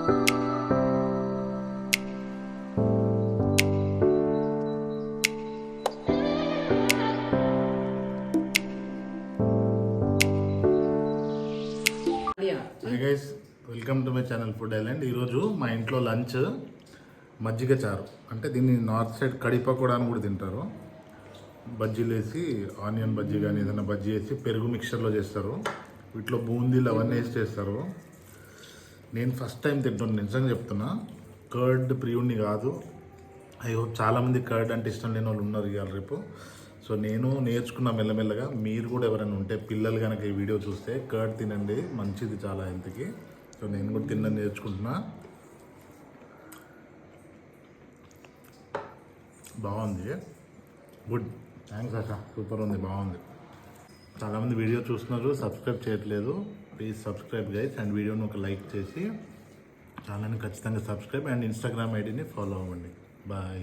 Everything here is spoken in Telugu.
Hi guys, welcome to my channel food island. ఈరోజు మా ఇంట్లో లంచ్ మజ్జిగ చారు. అంటే దీన్ని నార్త్ సైడ్ కడి పకోడా అని కూడా తింటారు. బజ్జీలు వేసి ఆనియన్ బజ్జీ కానీ ఏదైనా బజ్జీ వేసి పెరుగు మిక్చర్లో చేస్తారు. వీటిలో బూందీలు అవన్నీ వేసి చేస్తారు. నేను ఫస్ట్ టైం తింటున్నాను, నిజంగా చెప్తున్నా. కర్డ్ ప్రియుడిని కాదు. అయ్యో, చాలామంది కర్డ్ అంటే ఇష్టం లేని వాళ్ళు ఉన్నారు ఇవాళ రేపు. సో నేను నేర్చుకున్న మెల్లమెల్లగా. మీరు కూడా ఎవరైనా ఉంటే పిల్లలు కనుక ఈ వీడియో చూస్తే కర్డ్ తినండి, మంచిది చాలా హెల్త్కి. సో నేను కూడా తినడం నేర్చుకుంటున్నా. బాగుంది, గుడ్, థ్యాంక్స్ అక్క, సూపర్ ఉంది, బాగుంది. చాలామంది వీడియో చూస్తున్నారు, సబ్స్క్రైబ్ చేయట్లేదు. ప్లీజ్ సబ్స్క్రైబ్ గైస్, అండ్ వీడియోని ఒక లైక్ చేసి ఛానల్ని ఖచ్చితంగా సబ్స్క్రైబ్ అండ్ ఇన్స్టాగ్రామ్ ఐడిని ఫాలో అవ్వండి. బాయ్.